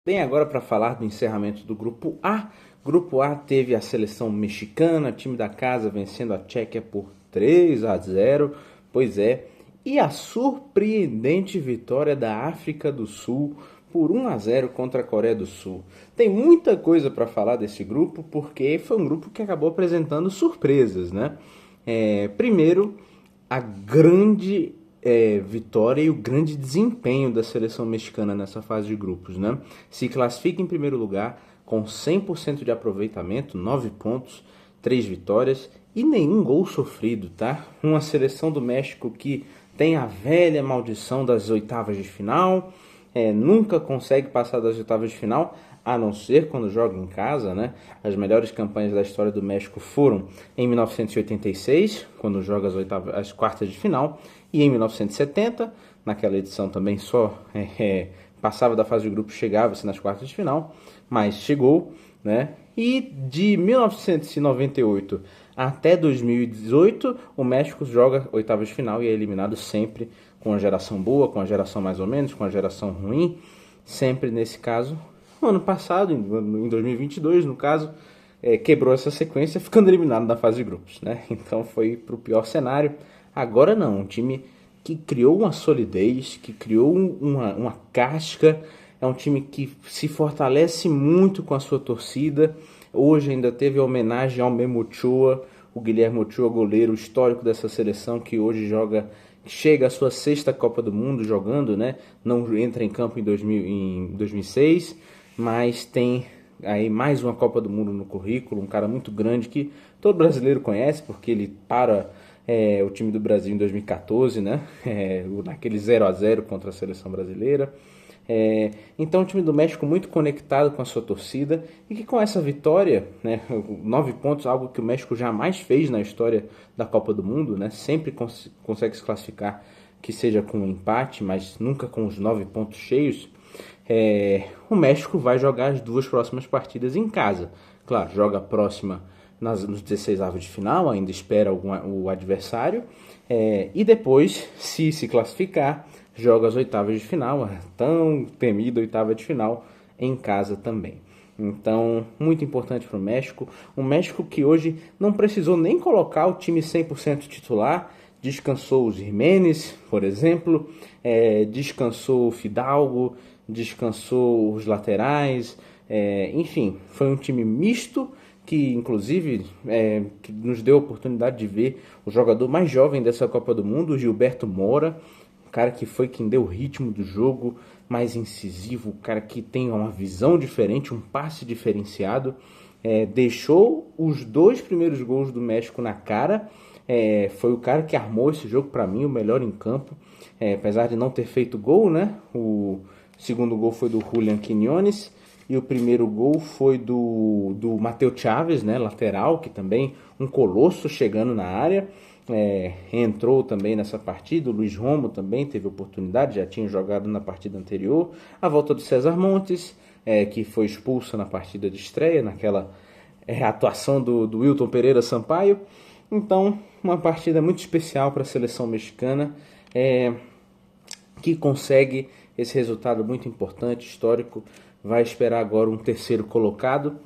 Bem, agora para falar do encerramento do Grupo A. Grupo A teve a seleção mexicana, time da casa vencendo a Tchequia por 3-0, pois é, e a surpreendente vitória da África do Sul por 1-0 contra a Coreia do Sul. Tem muita coisa para falar desse grupo, porque foi um grupo que acabou apresentando surpresas, né? Primeiro, a grande vitória e o grande desempenho da seleção mexicana nessa fase de grupos, né? Se classifica em primeiro lugar com 100% de aproveitamento, 9 pontos, 3 vitórias e nenhum gol sofrido, tá? Uma seleção do México que tem a velha maldição das oitavas de final, nunca consegue passar das oitavas de final, a não ser quando joga em casa, né? As melhores campanhas da história do México foram em 1986, quando joga as quartas de final, e em 1970, naquela edição também só passava da fase de grupo, chegava-se nas quartas de final, mas chegou, né? E de 1998 até 2018, o México joga oitavas de final e é eliminado sempre com a geração boa, com a geração mais ou menos, com a geração ruim, sempre nesse caso. No ano passado, em 2022, no caso, quebrou essa sequência, ficando eliminado da fase de grupos, né? Então foi para o pior cenário. Agora não, um time que criou uma solidez, que criou uma casca, é um time que se fortalece muito com a sua torcida. Hoje ainda teve a homenagem ao Memo Ochoa, o Guilherme Ochoa, goleiro histórico dessa seleção, que hoje chega à sua sexta Copa do Mundo jogando, né? Não entra em campo em 2006, mas tem aí mais uma Copa do Mundo no currículo, um cara muito grande que todo brasileiro conhece, porque ele o time do Brasil em 2014, né? Naquele 0-0 contra a seleção brasileira. Então o time do México muito conectado com a sua torcida e que com essa vitória, né, 9 pontos, algo que o México jamais fez na história da Copa do Mundo, né, sempre consegue se classificar que seja com um empate, mas nunca com os 9 pontos cheios. O México vai jogar as duas próximas partidas em casa. Claro, joga a próxima nos 16 avos de final, ainda espera o adversário, e depois, se classificar, joga as oitavas de final, a tão temida oitava de final, em casa também. Então, muito importante para o México. Um México que hoje não precisou nem colocar o time 100% titular, descansou os Jiménez, por exemplo, descansou o Fidalgo, descansou os laterais, enfim, foi um time misto que inclusive que nos deu a oportunidade de ver o jogador mais jovem dessa Copa do Mundo, o Gilberto Moura, o cara que foi quem deu o ritmo do jogo, mais incisivo, o cara que tem uma visão diferente, um passe diferenciado, deixou os dois primeiros gols do México na cara, foi o cara que armou esse jogo para mim, o melhor em campo, apesar de não ter feito gol, né? O segundo gol foi do Julián Quiñones, e o primeiro gol foi do Matheus Chaves, né, lateral, que também um colosso chegando na área. Entrou também nessa partida. O Luiz Romo também teve oportunidade, já tinha jogado na partida anterior. A volta do César Montes, que foi expulso na partida de estreia, naquela atuação do Wilton Pereira Sampaio. Então, uma partida muito especial para a seleção mexicana, que consegue esse resultado muito importante, histórico. Vai esperar agora um terceiro colocado.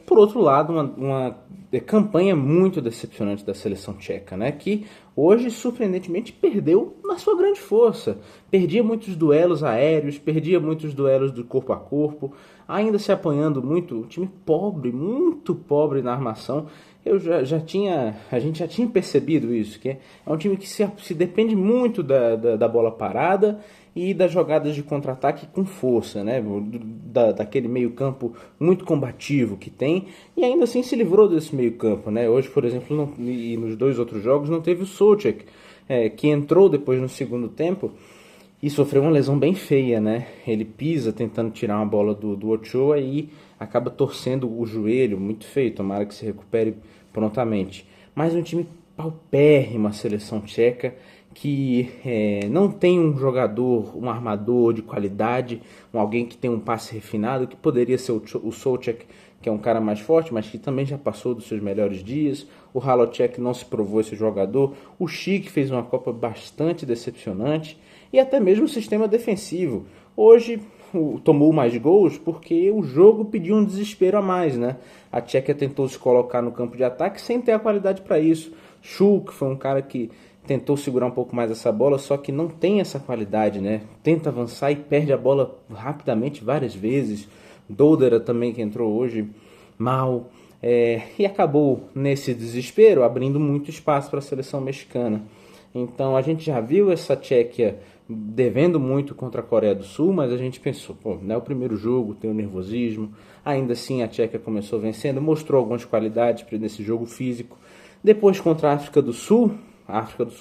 Por outro lado, uma campanha muito decepcionante da seleção tcheca, né? Que hoje, surpreendentemente, perdeu na sua grande força. Perdia muitos duelos aéreos, perdia muitos duelos do corpo a corpo, ainda se apanhando muito. Um time pobre, muito pobre na armação. A gente já tinha percebido isso, que é um time que se depende muito da bola parada e das jogadas de contra-ataque com força, né? Daquele meio-campo muito combativo que tem, e ainda assim se livrou desse meio-campo, né? Hoje, por exemplo, e nos dois outros jogos, não teve o Souček, que entrou depois no segundo tempo e sofreu uma lesão bem feia, né? Ele pisa tentando tirar uma bola do Ochoa e acaba torcendo o joelho, muito feio, tomara que se recupere prontamente. Mas um time paupérrimo, a seleção tcheca, que não tem um jogador, um armador de qualidade, alguém que tem um passe refinado, que poderia ser o Souček, que é um cara mais forte, mas que também já passou dos seus melhores dias. O Halochek não se provou esse jogador. O Chic fez uma Copa bastante decepcionante. E até mesmo o sistema defensivo. Hoje tomou mais gols porque o jogo pediu um desespero a mais, né? A Tchequia tentou se colocar no campo de ataque sem ter a qualidade para isso. Schulk foi um cara que tentou segurar um pouco mais essa bola, só que não tem essa qualidade, né? Tenta avançar e perde a bola rapidamente várias vezes. Doldera também, que entrou hoje, mal. E acabou nesse desespero abrindo muito espaço para a seleção mexicana. Então a gente já viu essa Tchequia devendo muito contra a Coreia do Sul, mas a gente pensou, não é o primeiro jogo, tem o nervosismo. Ainda assim a Tchequia começou vencendo, mostrou algumas qualidades nesse jogo físico. Depois contra a África do Sul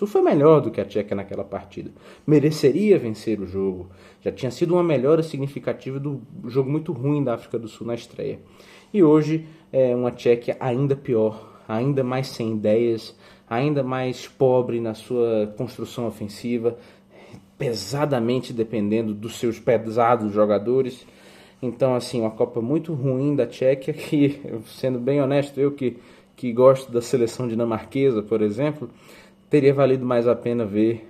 foi melhor do que a Tchequia naquela partida. Mereceria vencer o jogo. Já tinha sido uma melhora significativa do jogo muito ruim da África do Sul na estreia. E hoje é uma Tchequia ainda pior, ainda mais sem ideias, ainda mais pobre na sua construção ofensiva, pesadamente dependendo dos seus pesados jogadores. Então, assim, uma Copa muito ruim da Tchequia, que, sendo bem honesto, eu que gosto da seleção dinamarquesa, por exemplo, teria valido mais a pena ver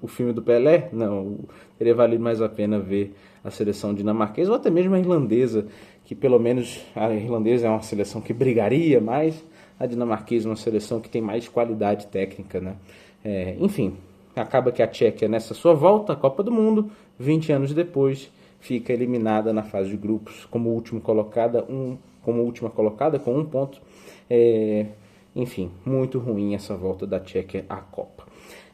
o filme do Pelé? Não, teria valido mais a pena ver a seleção dinamarquesa, ou até mesmo a irlandesa, que pelo menos a irlandesa é uma seleção que brigaria mais, a dinamarquesa é uma seleção que tem mais qualidade técnica, né? Enfim, acaba que a Tchequia, nessa sua volta à Copa do Mundo, 20 anos depois, fica eliminada na fase de grupos como última colocada com 1 ponto. Enfim, muito ruim essa volta da Tchequia à Copa.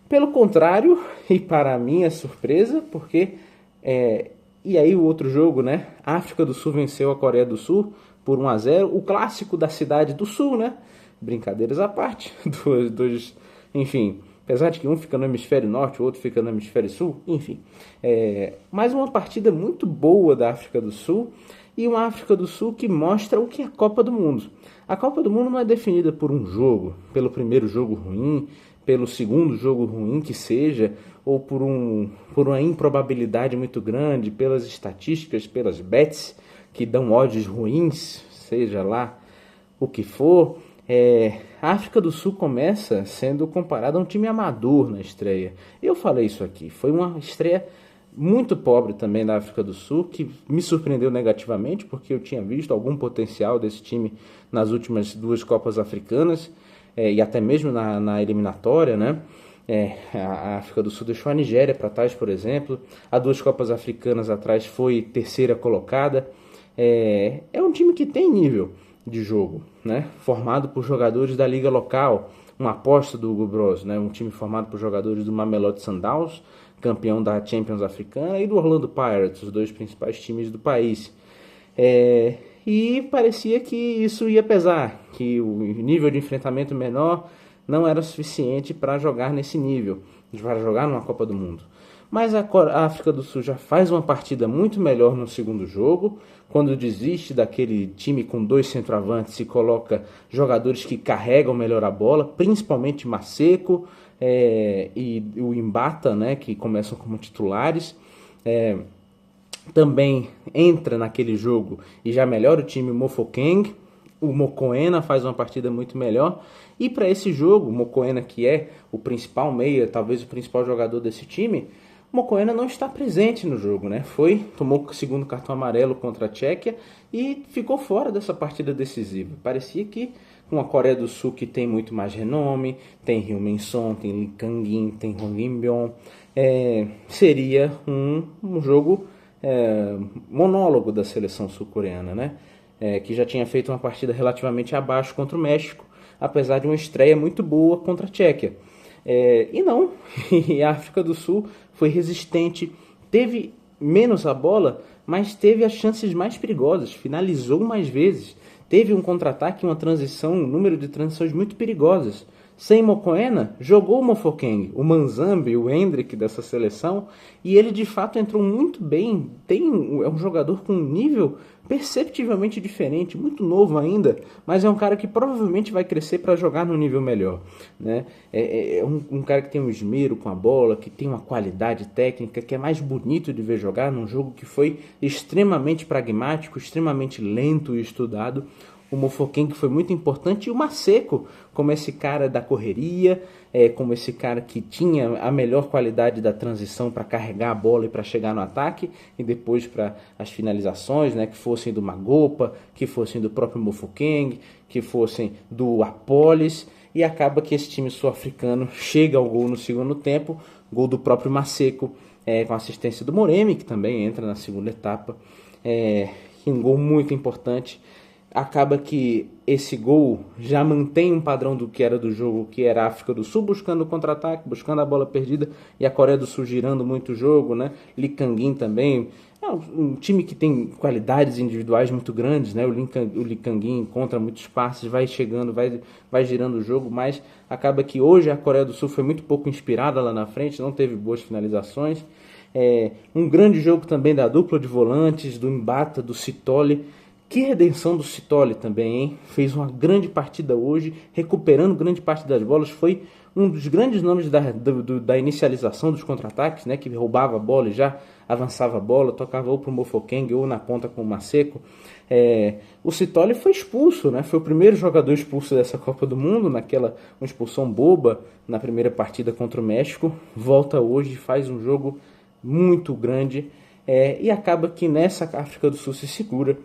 Pelo contrário, e para minha surpresa, porque... e aí o outro jogo, né? A África do Sul venceu a Coreia do Sul por 1-0. O clássico da cidade do Sul, né? Brincadeiras à parte. Enfim, apesar de que um fica no hemisfério norte, o outro fica no hemisfério sul. Enfim, mais uma partida muito boa da África do Sul. E uma África do Sul que mostra o que é a Copa do Mundo. A Copa do Mundo não é definida por um jogo, pelo primeiro jogo ruim, pelo segundo jogo ruim que seja, ou por uma improbabilidade muito grande, pelas estatísticas, pelas bets que dão odds ruins, seja lá o que for. A África do Sul começa sendo comparada a um time amador na estreia. Eu falei isso aqui, foi uma estreia muito pobre também da África do Sul, que me surpreendeu negativamente, porque eu tinha visto algum potencial desse time nas últimas 2 Copas Africanas, e até mesmo na eliminatória, né? A África do Sul deixou a Nigéria para trás, por exemplo. Há 2 Copas Africanas atrás foi terceira colocada. É um time que tem nível de jogo, né? Formado por jogadores da liga local, uma aposta do Hugo Bros, né? Um time formado por jogadores do Mamelodi Sundowns, campeão da Champions Africana, e do Orlando Pirates, os 2 principais times do país. E parecia que isso ia pesar, que o nível de enfrentamento menor não era suficiente para jogar nesse nível, para jogar numa Copa do Mundo. Mas a África do Sul já faz uma partida muito melhor no segundo jogo, quando desiste daquele time com 2 centroavantes e coloca jogadores que carregam melhor a bola, principalmente Maseko e o Mbata, né, que começam como titulares. Também entra naquele jogo e já melhora o time Mofokeng. O Mokoena faz uma partida muito melhor. E para esse jogo, o Mokoena, que é o principal meia, talvez o principal jogador desse time, o Mokoena não está presente no jogo, né? Tomou o segundo cartão amarelo contra a Tchequia e ficou fora dessa partida decisiva. Parecia que com a Coreia do Sul, que tem muito mais renome, tem Heung-min Son, tem Lee Kang-in, tem Hong In-byong, seria um jogo monólogo da seleção sul-coreana, né? Que já tinha feito uma partida relativamente abaixo contra o México, apesar de uma estreia muito boa contra a Tchequia. E não, e a África do Sul foi resistente, teve menos a bola, mas teve as chances mais perigosas, finalizou mais vezes, teve um contra-ataque, uma transição, um número de transições muito perigosas. Sem Mokoena, jogou o Mofokeng, o Manzambi, o Hendrick dessa seleção, e ele de fato entrou muito bem. É um jogador com um nível perceptivelmente diferente, muito novo ainda, mas é um cara que provavelmente vai crescer para jogar no nível melhor, né? Um cara que tem um esmero com a bola, que tem uma qualidade técnica, que é mais bonito de ver jogar num jogo que foi extremamente pragmático, extremamente lento e estudado. o Mofokeng foi muito importante, e o Maseko, como esse cara da correria, como esse cara que tinha a melhor qualidade da transição para carregar a bola e para chegar no ataque, e depois para as finalizações, né, que fossem do Magopa, que fossem do próprio Mofokeng, que fossem do Apolis, e acaba que esse time sul-africano chega ao gol no segundo tempo, gol do próprio Maseko, com assistência do Moremi, que também entra na segunda etapa, um gol muito importante. Acaba que esse gol já mantém um padrão do que era do jogo, que era a África do Sul buscando o contra-ataque, buscando a bola perdida, e a Coreia do Sul girando muito o jogo, né? Lee Kang-in também, um time que tem qualidades individuais muito grandes, né? O Lee Kang-in encontra muitos passes, vai chegando, vai girando o jogo, mas acaba que hoje a Coreia do Sul foi muito pouco inspirada lá na frente, não teve boas finalizações. Um grande jogo também da dupla de volantes, do Mbata, do Sithole. Que redenção do Sithole também, hein? Fez uma grande partida hoje, recuperando grande parte das bolas. Foi um dos grandes nomes da inicialização dos contra-ataques, né? Que roubava a bola e já avançava a bola, tocava ou para o Mofokeng ou na ponta com o Maseko. O Sithole foi expulso, né? Foi o primeiro jogador expulso dessa Copa do Mundo, uma expulsão boba na primeira partida contra o México. Volta hoje, faz um jogo muito grande, e acaba que nessa África do Sul se segura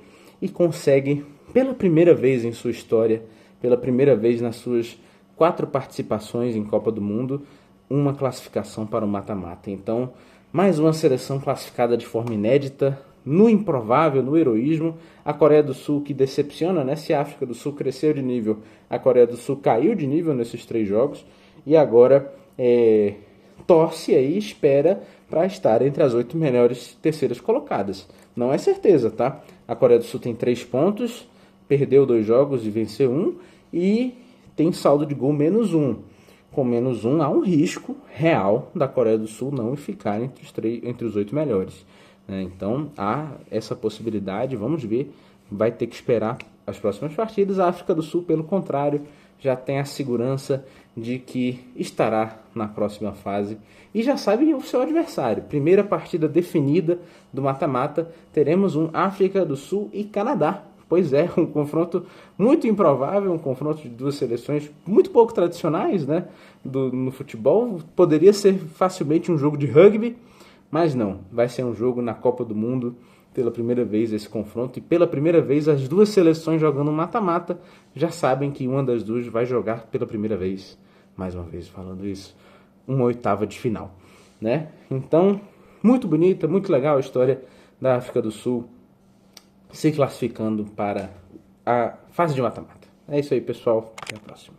e consegue, pela primeira vez em sua história, pela primeira vez nas suas 4 participações em Copa do Mundo, uma classificação para o mata-mata. Então, mais uma seleção classificada de forma inédita, no improvável, no heroísmo. A Coreia do Sul, que decepciona, né? Se a África do Sul cresceu de nível, a Coreia do Sul caiu de nível nesses 3 jogos, e agora torce aí, espera para estar entre as 8 melhores terceiras colocadas. Não é certeza, tá? A Coreia do Sul tem 3 pontos, perdeu 2 jogos e venceu 1, e tem saldo de gol -1. Com -1 há um risco real da Coreia do Sul não ficar entre os 8 melhores, né? Então há essa possibilidade, vamos ver, vai ter que esperar as próximas partidas. A África do Sul, pelo contrário, já tem a segurança de que estará na próxima fase e já sabe o seu adversário. Primeira partida definida do mata-mata, teremos um África do Sul e Canadá. Pois é, um confronto muito improvável, um confronto de 2 seleções muito pouco tradicionais, né, no futebol. Poderia ser facilmente um jogo de rugby, mas não, vai ser um jogo na Copa do Mundo. Pela primeira vez esse confronto, e pela primeira vez as 2 seleções jogando mata-mata já sabem que uma das 2 vai jogar pela primeira vez, mais uma vez falando isso, uma 1/8 de final, né? Então, muito bonita, muito legal a história da África do Sul se classificando para a fase de mata-mata. É isso aí, pessoal, até a próxima.